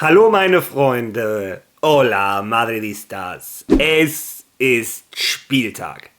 Hallo meine Freunde, hola Madridistas, es ist Spieltag.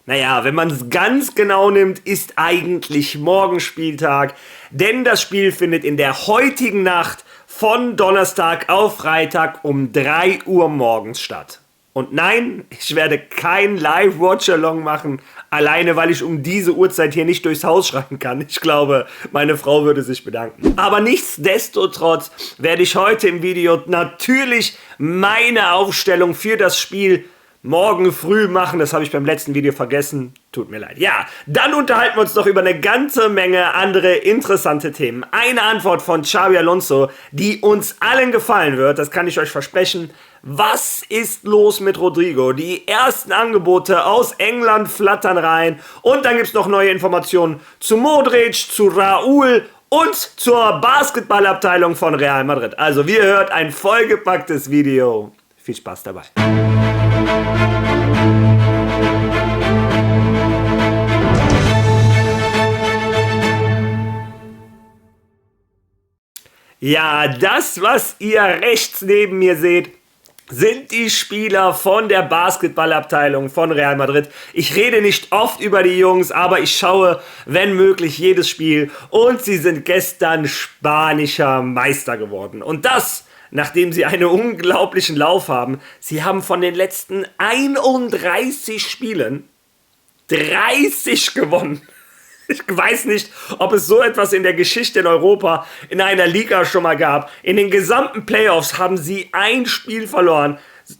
Naja, wenn man es ganz genau nimmt, ist eigentlich morgen Spieltag, denn das Spiel findet in der heutigen Nacht von Donnerstag auf Freitag um 3 Uhr morgens statt. Und nein, ich werde kein Live-Watch-Along machen, alleine weil ich um diese Uhrzeit hier nicht durchs Haus schreien kann. Ich glaube, meine Frau würde sich bedanken. Aber nichtsdestotrotz werde ich heute im Video natürlich meine Aufstellung für das Spiel morgen früh machen. Das habe ich beim letzten Video vergessen. Tut mir leid. Ja, dann unterhalten wir uns noch über eine ganze Menge andere interessante Themen. Eine Antwort von Xabi Alonso, die uns allen gefallen wird, das kann ich euch versprechen. Was ist los mit Rodrigo? Die ersten Angebote aus England flattern rein. Und dann gibt es noch neue Informationen zu Modric, zu Raúl und zur Basketballabteilung von Real Madrid. Also wie ihr hört, ein vollgepacktes Video. Viel Spaß dabei. Ja, das, was ihr rechts neben mir seht, sind die Spieler von der Basketballabteilung von Real Madrid. Ich rede nicht oft über die Jungs, aber ich schaue, wenn möglich, jedes Spiel. Und sie sind gestern spanischer Meister geworden. Und das, nachdem sie einen unglaublichen Lauf haben. Sie haben von den letzten 31 Spielen 30 gewonnen. Ich weiß nicht, ob es so etwas in der Geschichte in Europa in einer Liga schon mal gab. In den gesamten Playoffs haben sie ein Spiel verloren.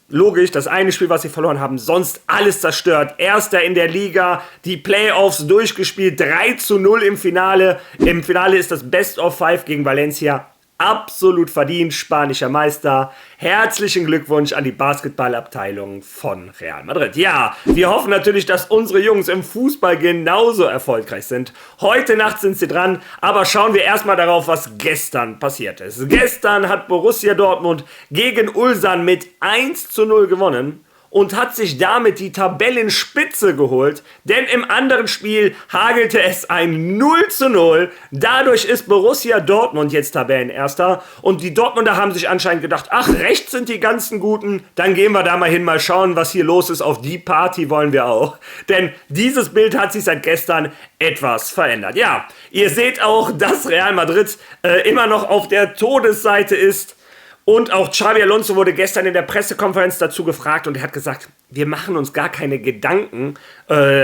Logisch, das eine Spiel, was sie verloren haben, sonst alles zerstört. Erster in der Liga, die Playoffs durchgespielt, 3:0 im Finale. Im Finale ist das Best of 5 gegen Valencia. Absolut verdient, spanischer Meister. Herzlichen Glückwunsch an die Basketballabteilung von Real Madrid. Ja, wir hoffen natürlich, dass unsere Jungs im Fußball genauso erfolgreich sind. Heute Nacht sind sie dran, aber schauen wir erstmal darauf, was gestern passiert ist. Gestern hat Borussia Dortmund gegen Ulsan mit 1:0 gewonnen und hat sich damit die Tabellenspitze geholt, denn im anderen Spiel hagelte es ein 0:0. Dadurch ist Borussia Dortmund jetzt Tabellenerster und die Dortmunder haben sich anscheinend gedacht, ach, rechts sind die ganzen Guten, dann gehen wir da mal hin, mal schauen, was hier los ist, auf die Party wollen wir auch. Denn dieses Bild hat sich seit gestern etwas verändert. Ja, ihr seht auch, dass Real Madrid immer noch auf der Todesseite ist. Und auch Xabi Alonso wurde gestern in der Pressekonferenz dazu gefragt und er hat gesagt, wir machen uns gar keine Gedanken,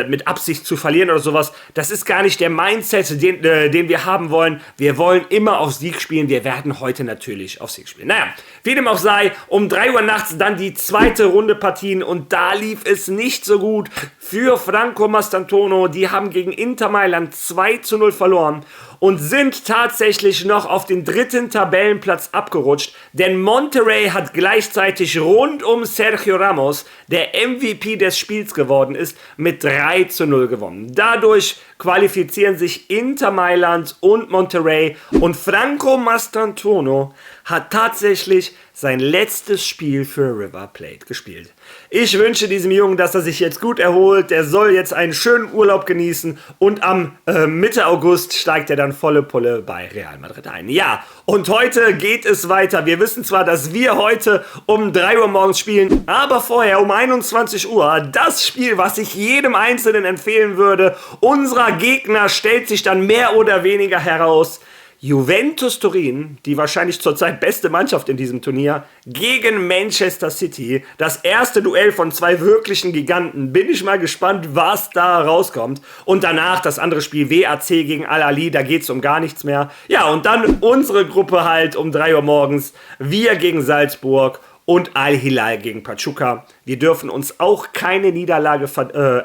mit Absicht zu verlieren oder sowas. Das ist gar nicht der Mindset, den wir haben wollen. Wir wollen immer auf Sieg spielen. Wir werden heute natürlich auf Sieg spielen. Naja, wie dem auch sei, um 3 Uhr nachts dann die zweite Runde Partien und da lief es nicht so gut für Franco Mastantuono. Die haben gegen Inter Mailand 2:0 verloren und sind tatsächlich noch auf den 3. Tabellenplatz abgerutscht, denn Monterrey hat gleichzeitig rund um Sergio Ramos, der MVP des Spiels geworden ist, mit 3:0 gewonnen. Dadurch qualifizieren sich Inter Mailand und Monterrey und Franco Mastantuono hat tatsächlich sein letztes Spiel für River Plate gespielt. Ich wünsche diesem Jungen, dass er sich jetzt gut erholt. Der soll jetzt einen schönen Urlaub genießen und am Mitte August steigt er dann volle Pulle bei Real Madrid ein. Ja, und heute geht es weiter. Wir wissen zwar, dass wir heute um 3 Uhr morgens spielen, aber vorher um 21 Uhr das Spiel, was ich jedem Einzelnen empfehlen würde. Unser Gegner stellt sich dann mehr oder weniger heraus. Juventus Turin, die wahrscheinlich zurzeit beste Mannschaft in diesem Turnier, gegen Manchester City. Das erste Duell von 2 wirklichen Giganten. Bin ich mal gespannt, was da rauskommt. Und danach das andere Spiel WAC gegen Al-Ahly, da geht es um gar nichts mehr. Ja, und dann unsere Gruppe halt um 3 Uhr morgens. Wir gegen Salzburg und Al-Hilal gegen Pachuca. Wir dürfen uns auch keine Niederlage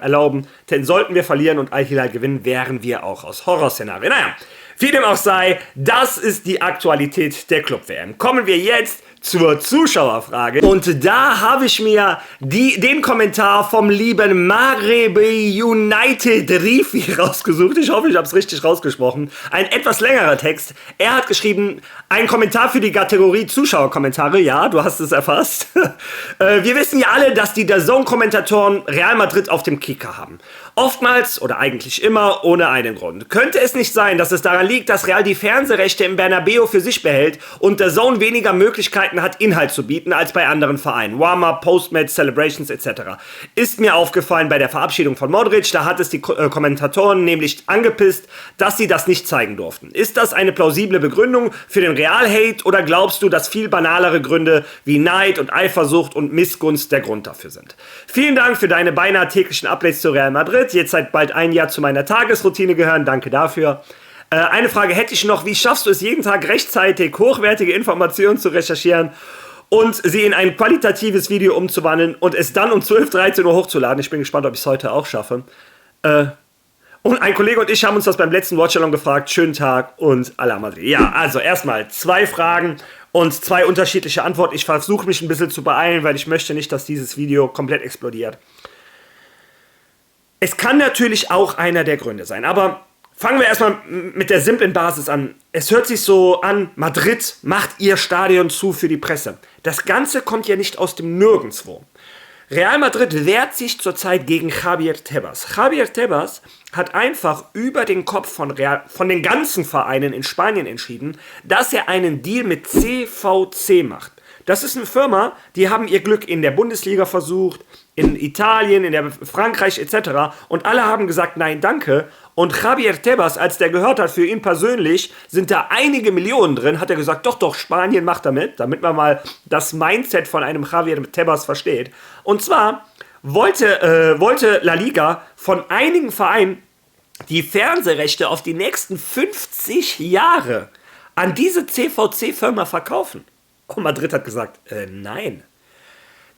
erlauben, denn sollten wir verlieren und Al-Hilal gewinnen, wären wir auch aus Horrorszenarien. Naja, wie dem auch sei, das ist die Aktualität der Club-WM. Kommen wir jetzt zur Zuschauerfrage. Und da habe ich mir den Kommentar vom lieben Marebe United Rifi rausgesucht. Ich hoffe, ich habe es richtig rausgesprochen. Ein etwas längerer Text. Er hat geschrieben, ein Kommentar für die Kategorie Zuschauerkommentare. Ja, du hast es erfasst. Wir wissen ja alle, dass die DAZN-Kommentatoren Real Madrid auf dem Kicker haben. Oftmals oder eigentlich immer ohne einen Grund. Könnte es nicht sein, dass es daran liegt, dass Real die Fernsehrechte im Bernabeu für sich behält und der DAZN weniger Möglichkeiten hat, Inhalt zu bieten als bei anderen Vereinen. Warm-up, Postmatch, Celebrations etc. Ist mir aufgefallen bei der Verabschiedung von Modric, da hat es die Kommentatoren nämlich angepisst, dass sie das nicht zeigen durften. Ist das eine plausible Begründung für den Real-Hate oder glaubst du, dass viel banalere Gründe wie Neid und Eifersucht und Missgunst der Grund dafür sind? Vielen Dank für deine beinahe täglichen Updates zu Real Madrid, jetzt seit bald ein Jahr zu meiner Tagesroutine gehören, danke dafür. Eine Frage hätte ich noch, wie schaffst du es jeden Tag rechtzeitig hochwertige Informationen zu recherchieren und sie in ein qualitatives Video umzuwandeln und es dann um 12, 13 Uhr hochzuladen? Ich bin gespannt, ob ich es heute auch schaffe. Und ein Kollege und ich haben uns das beim letzten Watchalong gefragt. Schönen Tag und à la Madrid. Ja, also erstmal 2 Fragen und 2 unterschiedliche Antworten. Ich versuche mich ein bisschen zu beeilen, weil ich möchte nicht, dass dieses Video komplett explodiert. Es kann natürlich auch einer der Gründe sein, aber fangen wir erstmal mit der simplen Basis an. Es hört sich so an, Madrid macht ihr Stadion zu für die Presse. Das Ganze kommt ja nicht aus dem Nirgendwo. Real Madrid wehrt sich zurzeit gegen Javier Tebas. Javier Tebas hat einfach über den Kopf von den ganzen Vereinen in Spanien entschieden, dass er einen Deal mit CVC macht. Das ist eine Firma, die haben ihr Glück in der Bundesliga versucht, in Italien, in der Frankreich etc. Und alle haben gesagt, nein, danke. Und Javier Tebas, als der gehört hat, für ihn persönlich sind da einige Millionen drin, hat er gesagt, doch, Spanien macht damit man mal das Mindset von einem Javier Tebas versteht. Und zwar wollte La Liga von einigen Vereinen die Fernsehrechte auf die nächsten 50 Jahre an diese CVC-Firma verkaufen. Und Madrid hat gesagt, nein.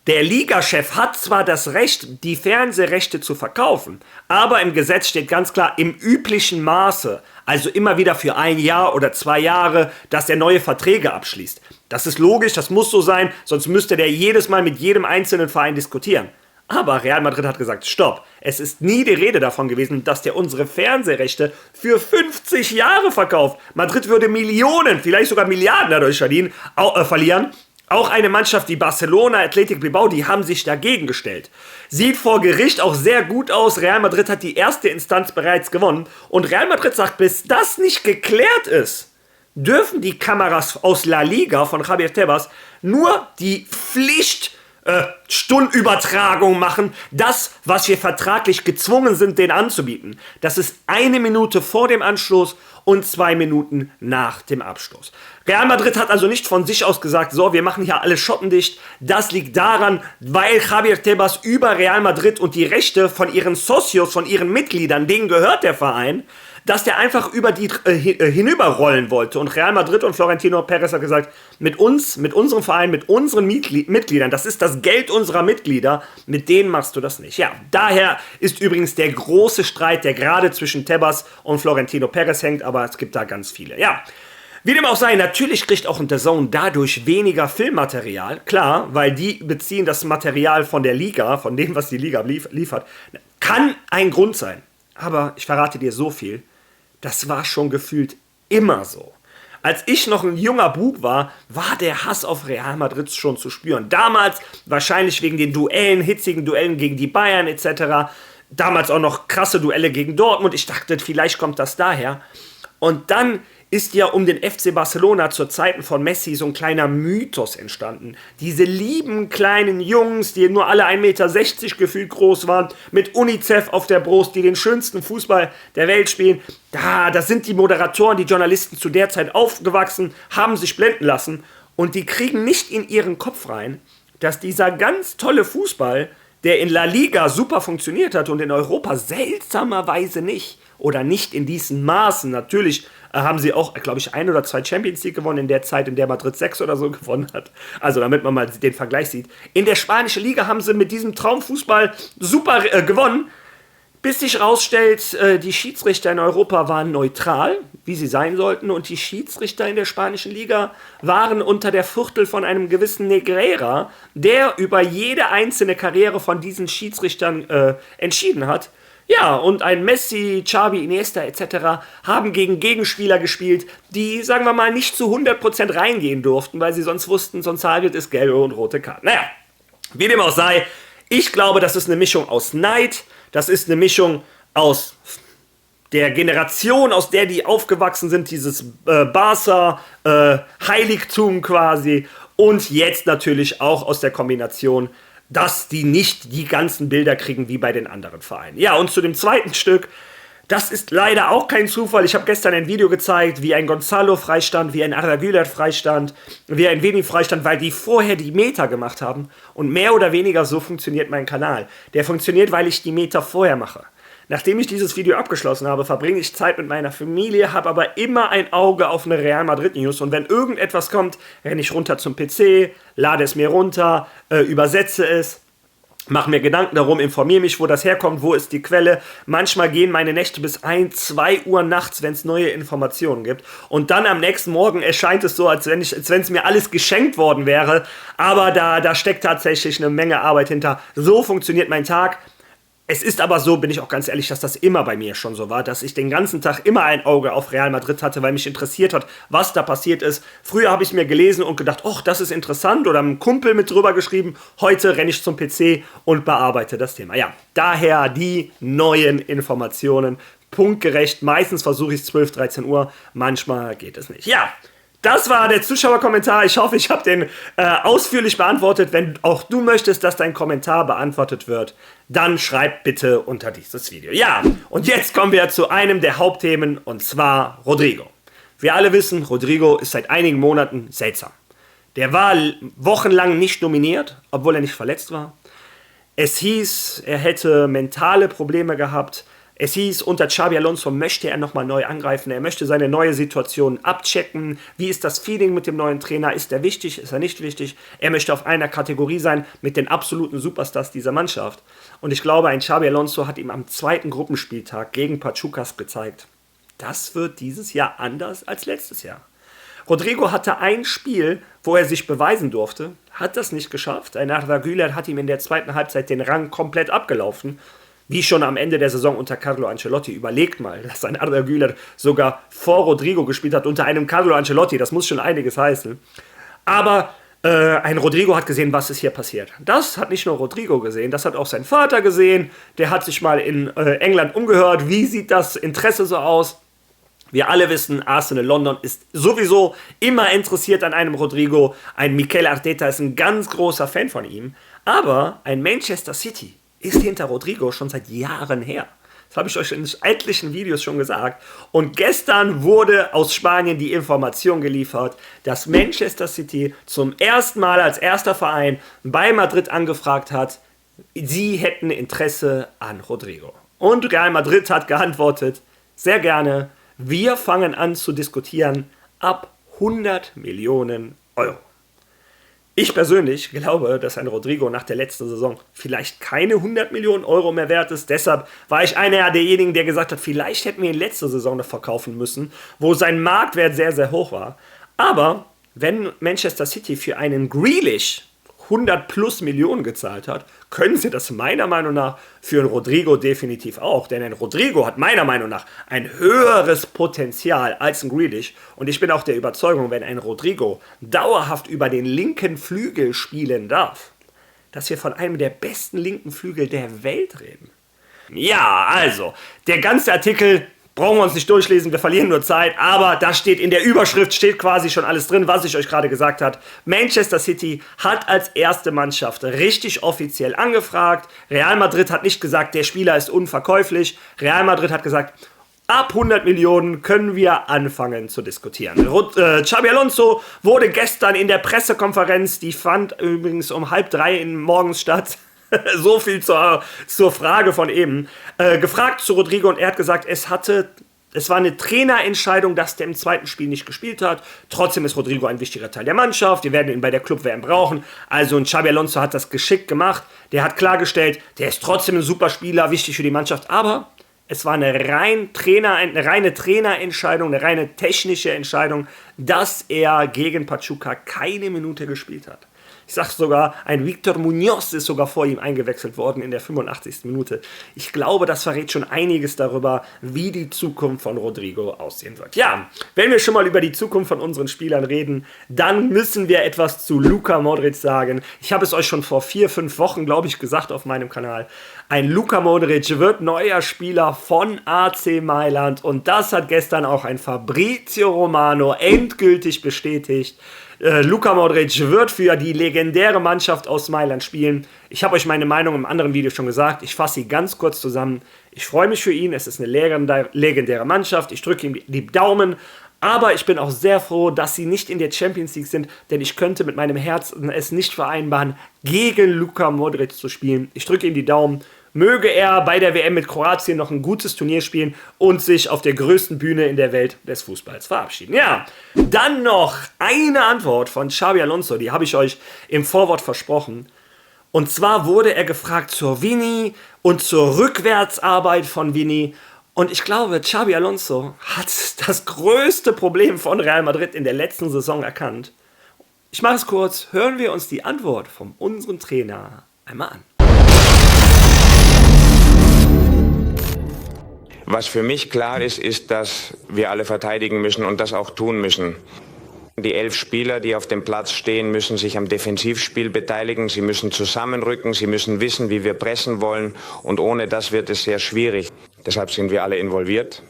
Der Ligachef hat zwar das Recht, die Fernsehrechte zu verkaufen, aber im Gesetz steht ganz klar, im üblichen Maße, also immer wieder für 1 Jahr oder 2 Jahre, dass er neue Verträge abschließt. Das ist logisch, das muss so sein, sonst müsste der jedes Mal mit jedem einzelnen Verein diskutieren. Aber Real Madrid hat gesagt, stopp, es ist nie die Rede davon gewesen, dass der unsere Fernsehrechte für 50 Jahre verkauft. Madrid würde Millionen, vielleicht sogar Milliarden dadurch verlieren. Auch eine Mannschaft wie Barcelona, Athletic Bilbao, die haben sich dagegen gestellt. Sieht vor Gericht auch sehr gut aus. Real Madrid hat die erste Instanz bereits gewonnen. Und Real Madrid sagt, bis das nicht geklärt ist, dürfen die Kameras aus La Liga von Javier Tebas nur die Stundübertragung machen, das, was wir vertraglich gezwungen sind, denen anzubieten. Das ist 1 Minute vor dem Anstoß und 2 Minuten nach dem Abstoß. Real Madrid hat also nicht von sich aus gesagt, so, wir machen hier alle schottendicht. Das liegt daran, weil Javier Tebas über Real Madrid und die Rechte von ihren Socios, von ihren Mitgliedern, denen gehört der Verein, dass der einfach über die hinüberrollen wollte. Und Real Madrid und Florentino Perez hat gesagt, mit uns, mit unserem Verein, mit unseren Mitgliedern, das ist das Geld unserer Mitglieder, mit denen machst du das nicht. Ja, daher ist übrigens der große Streit, der gerade zwischen Tebas und Florentino Perez hängt, aber es gibt da ganz viele. Ja, wie dem auch sei, natürlich kriegt auch der DAZN dadurch weniger Filmmaterial, klar, weil die beziehen das Material von der Liga, von dem, was die Liga liefert. Kann ein Grund sein, aber ich verrate dir so viel, das war schon gefühlt immer so. Als ich noch ein junger Bub war, war der Hass auf Real Madrid schon zu spüren. Damals wahrscheinlich wegen den Duellen, hitzigen Duellen gegen die Bayern etc. Damals auch noch krasse Duelle gegen Dortmund. Ich dachte, vielleicht kommt das daher. Und dann ist ja um den FC Barcelona zur Zeiten von Messi so ein kleiner Mythos entstanden. Diese lieben kleinen Jungs, die nur alle 1,60 Meter gefühlt groß waren, mit UNICEF auf der Brust, die den schönsten Fußball der Welt spielen. Das sind die Moderatoren, die Journalisten zu der Zeit aufgewachsen, haben sich blenden lassen und die kriegen nicht in ihren Kopf rein, dass dieser ganz tolle Fußball, der in La Liga super funktioniert hat und in Europa seltsamerweise nicht oder nicht in diesen Maßen. Natürlich haben sie auch, glaube ich, 1 oder 2 Champions League gewonnen in der Zeit, in der Madrid 6 oder so gewonnen hat. Also damit man mal den Vergleich sieht. In der spanischen Liga haben sie mit diesem Traumfußball super gewonnen, bis sich herausstellt, die Schiedsrichter in Europa waren neutral, wie sie sein sollten, und die Schiedsrichter in der spanischen Liga waren unter der Fuchtel von einem gewissen Negreira, der über jede einzelne Karriere von diesen Schiedsrichtern entschieden hat. Ja, und ein Messi, Xavi, Iniesta etc. haben gegen Gegenspieler gespielt, die, sagen wir mal, nicht zu 100% reingehen durften, weil sie sonst wussten, sonst hagelt es gelbe und rote Karten. Naja, wie dem auch sei, ich glaube, das ist eine Mischung aus Neid, das ist eine Mischung aus der Generation, aus der die aufgewachsen sind, dieses Barca Heiligtum quasi, und jetzt natürlich auch aus der Kombination, dass die nicht die ganzen Bilder kriegen wie bei den anderen Vereinen. Ja, und zu dem zweiten Stück, das ist leider auch kein Zufall. Ich habe gestern ein Video gezeigt, wie ein Gonzalo freistand, wie ein Arda Güler freistand, wie ein Vini freistand, weil die vorher die Meter gemacht haben. Und mehr oder weniger so funktioniert mein Kanal. Der funktioniert, weil ich die Meter vorher mache. Nachdem ich dieses Video abgeschlossen habe, verbringe ich Zeit mit meiner Familie, habe aber immer ein Auge auf eine Real Madrid News. Und wenn irgendetwas kommt, renne ich runter zum PC, lade es mir runter, übersetze es, mache mir Gedanken darum, informiere mich, wo das herkommt, wo ist die Quelle. Manchmal gehen meine Nächte bis 1, 2 Uhr nachts, wenn es neue Informationen gibt. Und dann am nächsten Morgen erscheint es so, als wenn es mir alles geschenkt worden wäre. Aber da steckt tatsächlich eine Menge Arbeit hinter. So funktioniert mein Tag. Es ist aber so, bin ich auch ganz ehrlich, dass das immer bei mir schon so war, dass ich den ganzen Tag immer ein Auge auf Real Madrid hatte, weil mich interessiert hat, was da passiert ist. Früher habe ich es mir gelesen und gedacht, ach, das ist interessant, oder einem Kumpel mit drüber geschrieben. Heute renne ich zum PC und bearbeite das Thema. Ja, daher die neuen Informationen, punktgerecht. Meistens versuche ich es 12, 13 Uhr, manchmal geht es nicht. Ja, das war der Zuschauerkommentar. Ich hoffe, ich habe den ausführlich beantwortet. Wenn auch du möchtest, dass dein Kommentar beantwortet wird, dann schreib bitte unter dieses Video. Ja, und jetzt kommen wir zu einem der Hauptthemen, und zwar Rodrigo. Wir alle wissen, Rodrigo ist seit einigen Monaten seltsam. Der war wochenlang nicht nominiert, obwohl er nicht verletzt war. Es hieß, er hätte mentale Probleme gehabt. Es hieß, unter Xabi Alonso möchte er nochmal neu angreifen, er möchte seine neue Situation abchecken. Wie ist das Feeling mit dem neuen Trainer? Ist er wichtig? Ist er nicht wichtig? Er möchte auf einer Kategorie sein mit den absoluten Superstars dieser Mannschaft. Und ich glaube, ein Xabi Alonso hat ihm am zweiten Gruppenspieltag gegen Pachucas gezeigt, das wird dieses Jahr anders als letztes Jahr. Rodrigo hatte ein Spiel, wo er sich beweisen durfte, hat das nicht geschafft. Ein Arda Güler hat ihm in der zweiten Halbzeit den Rang komplett abgelaufen. Wie schon am Ende der Saison unter Carlo Ancelotti. Überlegt mal, dass ein Arda Güler sogar vor Rodrigo gespielt hat, unter einem Carlo Ancelotti. Das muss schon einiges heißen. Aber ein Rodrigo hat gesehen, was ist hier passiert. Das hat nicht nur Rodrigo gesehen, das hat auch sein Vater gesehen. Der hat sich mal in England umgehört. Wie sieht das Interesse so aus? Wir alle wissen, Arsenal London ist sowieso immer interessiert an einem Rodrigo. Ein Mikel Arteta ist ein ganz großer Fan von ihm. Aber ein Manchester City ist hinter Rodrigo schon seit Jahren her. Das habe ich euch in etlichen Videos schon gesagt. Und gestern wurde aus Spanien die Information geliefert, dass Manchester City zum ersten Mal als erster Verein bei Madrid angefragt hat, sie hätten Interesse an Rodrigo. Und Real Madrid hat geantwortet, sehr gerne, wir fangen an zu diskutieren ab 100 Millionen Euro. Ich persönlich glaube, dass ein Rodrigo nach der letzten Saison vielleicht keine 100 Millionen Euro mehr wert ist. Deshalb war ich einer derjenigen, der gesagt hat, vielleicht hätten wir ihn letzte Saison noch verkaufen müssen, wo sein Marktwert sehr, sehr hoch war. Aber wenn Manchester City für einen Grealish 100 plus Millionen gezahlt hat, können sie das meiner Meinung nach für einen Rodrigo definitiv auch. Denn ein Rodrigo hat meiner Meinung nach ein höheres Potenzial als ein Grealish. Und ich bin auch der Überzeugung, wenn ein Rodrigo dauerhaft über den linken Flügel spielen darf, dass wir von einem der besten linken Flügel der Welt reden. Ja, also, der ganze Artikel brauchen wir uns nicht durchlesen, wir verlieren nur Zeit, aber da steht in der Überschrift steht quasi schon alles drin, was ich euch gerade gesagt habe. Manchester City hat als erste Mannschaft richtig offiziell angefragt. Real Madrid hat nicht gesagt, der Spieler ist unverkäuflich. Real Madrid hat gesagt, ab 100 Millionen können wir anfangen zu diskutieren. Xabi Alonso wurde gestern in der Pressekonferenz, die fand übrigens um 2:30 morgens statt, so viel zur Frage von eben. Gefragt zu Rodrigo und er hat gesagt, es war eine Trainerentscheidung, dass der im zweiten Spiel nicht gespielt hat. Trotzdem ist Rodrigo ein wichtiger Teil der Mannschaft. Wir werden ihn bei der Club-WM brauchen. Also und Xabi Alonso hat das geschickt gemacht. Der hat klargestellt, der ist trotzdem ein super Spieler, wichtig für die Mannschaft. Aber es war eine reine Trainerentscheidung, eine reine technische Entscheidung, dass er gegen Pachuca keine Minute gespielt hat. Ich sag sogar, ein Victor Munoz ist sogar vor ihm eingewechselt worden in der 85. Minute. Ich glaube, das verrät schon einiges darüber, wie die Zukunft von Rodrigo aussehen wird. Ja, wenn wir schon mal über die Zukunft von unseren Spielern reden, dann müssen wir etwas zu Luka Modric sagen. Ich habe es euch schon vor 4-5 Wochen, glaube ich, gesagt auf meinem Kanal. Ein Luka Modric wird neuer Spieler von AC Mailand und das hat gestern auch ein Fabrizio Romano endgültig bestätigt. Luka Modric wird für die legendäre Mannschaft aus Mailand spielen. Ich habe euch meine Meinung im anderen Video schon gesagt. Ich fasse sie ganz kurz zusammen. Ich freue mich für ihn. Es ist eine legendäre Mannschaft. Ich drücke ihm die Daumen. Aber ich bin auch sehr froh, dass sie nicht in der Champions League sind, denn ich könnte mit meinem Herzen es nicht vereinbaren, gegen Luka Modric zu spielen. Ich drücke ihm die Daumen. Möge er bei der WM mit Kroatien noch ein gutes Turnier spielen und sich auf der größten Bühne in der Welt des Fußballs verabschieden. Ja, dann noch eine Antwort von Xabi Alonso, die habe ich euch im Vorwort versprochen. Und zwar wurde er gefragt zur Vini und zur Rückwärtsarbeit von Vini. Und ich glaube, Xabi Alonso hat das größte Problem von Real Madrid in der letzten Saison erkannt. Ich mache es kurz, hören wir uns die Antwort von unserem Trainer einmal an. Was für mich klar ist, ist, dass wir alle verteidigen müssen und das auch tun müssen. Die 11 Spieler, die auf dem Platz stehen, müssen sich am Defensivspiel beteiligen. Sie müssen zusammenrücken, sie müssen wissen, wie wir pressen wollen. Und ohne das wird es sehr schwierig. Deshalb sind wir alle involviert.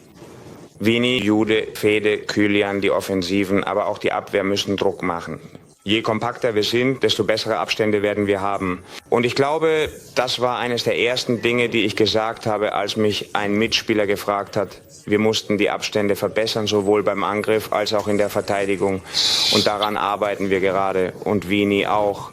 Vini, Jude, Fede, Kylian, die Offensiven, aber auch die Abwehr müssen Druck machen. Je kompakter wir sind, desto bessere Abstände werden wir haben. Und ich glaube, das war eines der ersten Dinge, die ich gesagt habe, als mich ein Mitspieler gefragt hat. Wir mussten die Abstände verbessern, sowohl beim Angriff als auch in der Verteidigung. Und daran arbeiten wir gerade. Und Vini auch.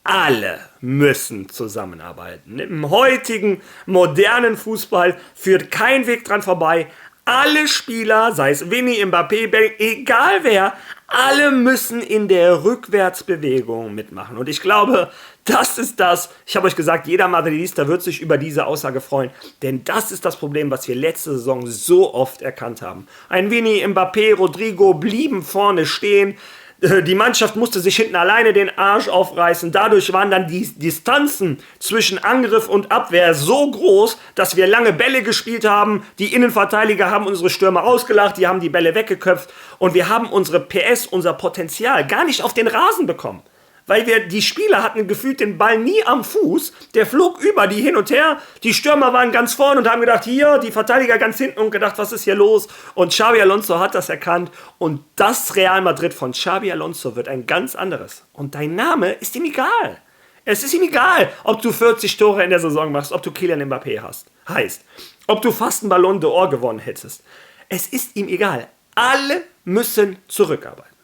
Alle müssen zusammenarbeiten. Im heutigen modernen Fußball führt kein Weg dran vorbei. Alle Spieler, sei es Vini, Mbappé, egal wer, alle müssen in der Rückwärtsbewegung mitmachen. Und ich glaube, das ist das. Ich habe euch gesagt, jeder Madridista wird sich über diese Aussage freuen. Denn das ist das Problem, was wir letzte Saison so oft erkannt haben. Ein Vini, Mbappé, Rodrigo blieben vorne stehen. Die Mannschaft musste sich hinten alleine den Arsch aufreißen. Dadurch waren dann die Distanzen zwischen Angriff und Abwehr so groß, dass wir lange Bälle gespielt haben. Die Innenverteidiger haben unsere Stürmer ausgelacht, die haben die Bälle weggeköpft. Und wir haben unsere PS, unser Potenzial gar nicht auf den Rasen bekommen. Weil die Spieler hatten gefühlt den Ball nie am Fuß, der flog über die hin und her, die Stürmer waren ganz vorne und haben gedacht, hier, die Verteidiger ganz hinten und gedacht, was ist hier los? Und Xabi Alonso hat das erkannt und das Real Madrid von Xabi Alonso wird ein ganz anderes. Und dein Name ist ihm egal. Es ist ihm egal, ob du 40 Tore in der Saison machst, ob du Kylian Mbappé heißt, ob du fast einen Ballon d'Or gewonnen hättest. Es ist ihm egal. Alle müssen zurückarbeiten.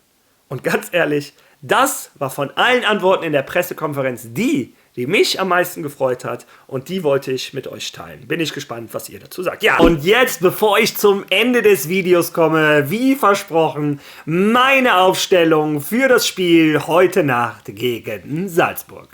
Und ganz ehrlich, das war von allen Antworten in der Pressekonferenz die mich am meisten gefreut hat und die wollte ich mit euch teilen. Bin ich gespannt, was ihr dazu sagt. Ja, und jetzt, bevor ich zum Ende des Videos komme, wie versprochen, meine Aufstellung für das Spiel heute Nacht gegen Salzburg.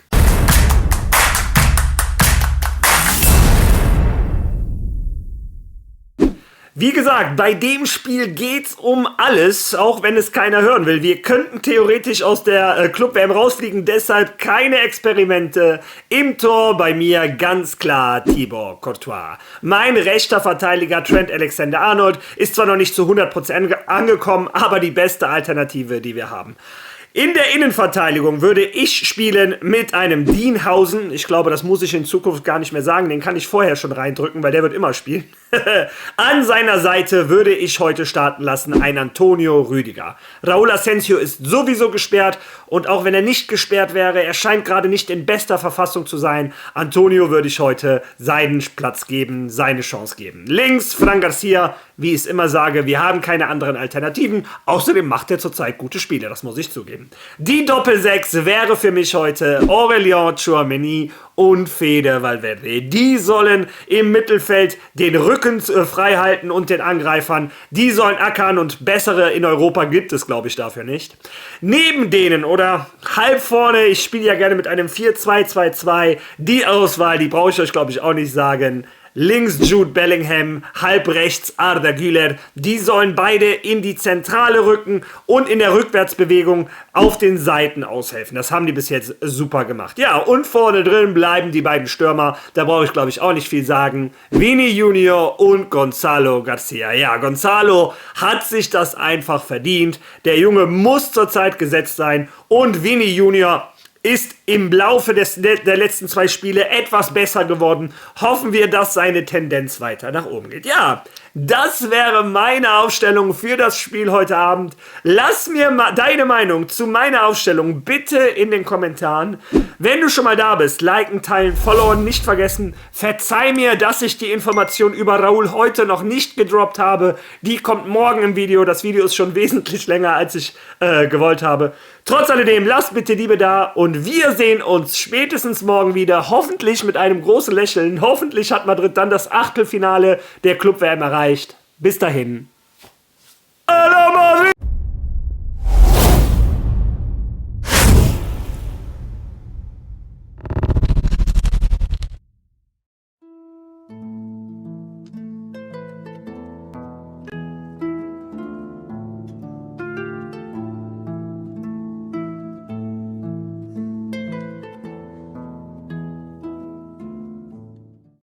Wie gesagt, bei dem Spiel geht's um alles, auch wenn es keiner hören will. Wir könnten theoretisch aus der Club-WM rausfliegen, deshalb keine Experimente. Im Tor bei mir ganz klar Thibaut Courtois. Mein rechter Verteidiger Trent Alexander-Arnold ist zwar noch nicht zu 100% angekommen, aber die beste Alternative, die wir haben. In der Innenverteidigung würde ich spielen mit einem Dienhausen. Ich glaube, das muss ich in Zukunft gar nicht mehr sagen. Den kann ich vorher schon reindrücken, weil der wird immer spielen. An seiner Seite würde ich heute starten lassen ein Antonio Rüdiger. Raúl Asensio ist sowieso gesperrt und auch wenn er nicht gesperrt wäre, er scheint gerade nicht in bester Verfassung zu sein. Antonio würde ich heute seinen Platz geben, seine Chance geben. Links Fran Garcia, wie ich es immer sage, wir haben keine anderen Alternativen. Außerdem macht er zurzeit gute Spiele, das muss ich zugeben. Die Doppel-6 wäre für mich heute Aurélien Tchouaméni und Fede Valverde. Die sollen im Mittelfeld den Rücken frei halten und den Angreifern. Die sollen ackern und bessere in Europa gibt es, glaube ich, dafür nicht. Neben denen oder halb vorne, ich spiele ja gerne mit einem 4-2-2-2, die Auswahl, die brauche ich euch, glaube ich, auch nicht sagen. links Jude Bellingham, halb rechts Arda Güler. Die sollen beide in die Zentrale rücken und in der Rückwärtsbewegung auf den Seiten aushelfen. Das haben die bis jetzt super gemacht. Ja, und vorne drin bleiben die beiden Stürmer. Da brauche ich, glaube ich, auch nicht viel sagen. Vini Junior und Gonzalo Garcia. Ja, Gonzalo hat sich das einfach verdient. Der Junge muss zurzeit gesetzt sein. Und Vini Junior ist im Laufe der letzten 2 Spiele etwas besser geworden. Hoffen wir, dass seine Tendenz weiter nach oben geht. Ja, das wäre meine Aufstellung für das Spiel heute Abend. Lass mir deine Meinung zu meiner Aufstellung bitte in den Kommentaren. Wenn du schon mal da bist, liken, teilen, followen nicht vergessen. Verzeih mir, dass ich die Information über Raúl heute noch nicht gedroppt habe. Die kommt morgen im Video. Das Video ist schon wesentlich länger, als ich gewollt habe. Trotz alledem, lasst bitte Liebe da und wir sehen uns spätestens morgen wieder. Hoffentlich mit einem großen Lächeln. Hoffentlich hat Madrid dann das Achtelfinale der Club-WM erreicht. Bis dahin. Alama!